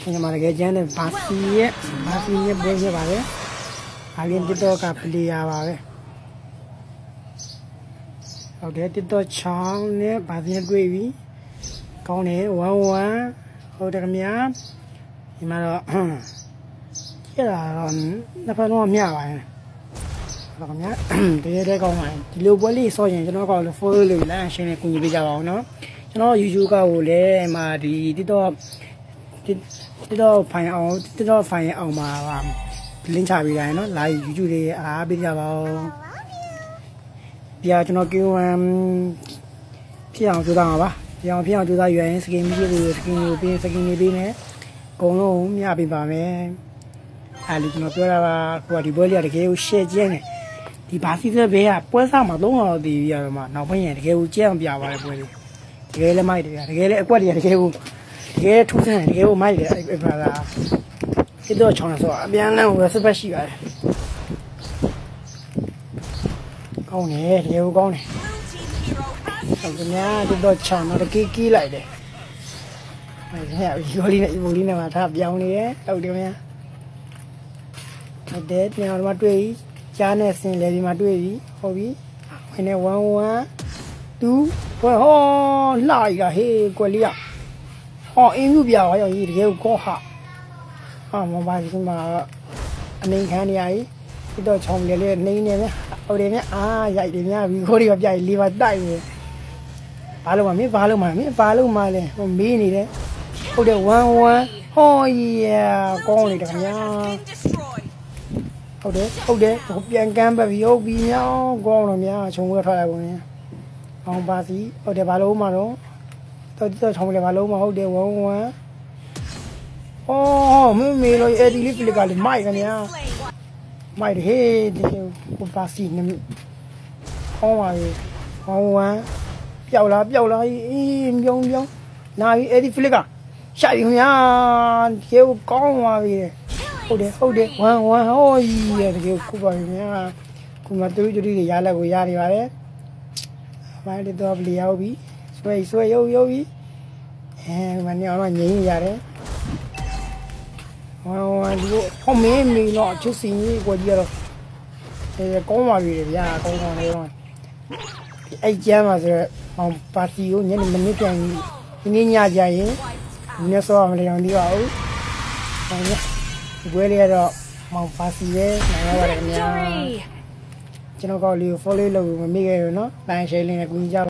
ဒီမှာလည်းကျန်တဲ့ဘာစီရဲ့ပွဲရပါတယ်အားလုံးတစ်ကပလီယာပါပဲဟုတ်တယ်တစ်ချောင်းနဲ့ဘာစီတွေ့ပြီကောင်းတယ်1-1ဟုတ်တယ်ခင်ဗျာဒီမှာတော့ကျတာတော့နှစ်ဖက်လုံးမျှပါတယ်ဟုတ်ခင်ဗျာတကယ်တည်းကောင်းပါတယ်ဒီလိုပွဲလေးဆော့ရင်ကျွန်တော်ကလည်း follow လုပ်လိုက်အရှင်းနဲ့ကူညီပေးကြပါအောင်နော်ကျွန်တော် YouTube ကကိုလည်းမှာဒီတစ်ဖိုင်အောင်မှာလင်းချပေးတိုင်းနော်လာ YouTube လေးအားပေးကြပါဦးပြကျွန်တော် Q1 ဖြစ်အောင်ကြိုးစားပါဖြစ်အောင်ကြိုးစားရွေးရင်စကင်ကြီးတွေစကင်ကိုပေးစကင်တွေပေးနေအကုန်လုံးမျှပေးပါမယ်အဲ့ဒီကျွန်တော်ပြောတာကကိုကဒီပွဲလေးတကယ်ကိုရှယ်ကျင်းတယ်ဒီဘာစီသက်ဘေးကပွဲစားမှာ300လောက်တည်ပြီးရတော့မှနောက်ပိုင်းရင်တကယ်ကိုကျန်းပြပါတယ်ပွဲလေးတကယ်လည်းမိုက်တယ်တကယ်လည်းအကွက်တွေကတကယ်ကိုတကယ်ထူးဆန်းတယ်တကယ်ကိုမိုက်တယ်အဲ့ဘာသာဒီတော့ချောင်းဆိုအပြန်လန်းကိုစပက်ရှိပါတယ်ကောင်းတယ်တကယ်ကိုကောင်းတယ်ဟုတ်ကဲ့များဒီတော့ချောင်းတော့ကီးလိုက်တယ်အဲ့ဒါရိုလီနဲ့မှာထားပြောင်းနေတယ်ဟုတ်တယ်များဟုတ်တယ်ပြန်တော့တွေ့ပြီကြားနဲ့ဆင်းလေဒီမှာတွေ့ပြီဟုတ်ပြီဝင်နေ1-1 2ဟောလှရဟေးကွက်လေးဟောအင်းမြူပြပါရောကြီးတကယ်ကိုဟာမပါဘူးမှာအနေခံနေရည်ဒီတော့ချောင်းလေးနှိမ့်နေမြဟုတ်တယ်မြရိုက်တယ်မြဘီခိုးတွေကပြိုက်လေးပါတိုက်နေဘာလို့မလဲမေးနေတယ်ဟုတ်တယ်1-1ဟောကောင်းနေတယ်ခင်ဗျာဟုတ်တယ်ပြန်ကမ်းပဲပြီးဟုတ်ပြီမြောင်းကောင်းတော့မြချုံဝဲထွက်လိုက်ကုန်ရင်အောင်ပါစီဟုတ်တယ်ဘာလို့မှတော့ချောင်းလေးဘာလို့မှဟုတ်တယ်1-1အော်မေလို့အဲ့ဒီလေးဖလစ်ကလေးမိုက်ခင်ဗျာမိုက်တယ်ဟေးဒီကိုပါစီနေဟောပါပြီ1-1ပျောက်လာအေးပြုံးလာပြီအဲ့ဒီဖလစ်ကရှာပြီခင်ဗျာဒီကိုကောင်းသွားပြီဟုတ်တယ်1-1ဟောကြီးရဲ့တကယ်ခုပါခင်ဗျာခုမှတူတူတွေရလက်ကိုရနေပါတယ်မိုင်းတော့ပလီရောက်ပြီဆွဲရုပ်ပြီမနေ့ကတော့ငြိမ်းရတယ်ဒီလိုဟောမင်းတော့ချစ်စင်ကြီးကိုကြီးတော့ကောင်းပါပြီဗျာကောင်းတယ်တော့အဲ့ကျမ်းပါဆိုတော့ပါတီကိုညနေမနေ့ပြန်ညကြရင်ညစောမလဲအောင်ဒီပါဦးဘွဲလေးကတော့မောင်ပါစီပဲနိုင်ရပါတယ်ခင်ဗျာကျွန်တော်ကလေးကို follow လုပ်မမိခဲ့ရနော် line share လေးနဲ့ကူညီကြ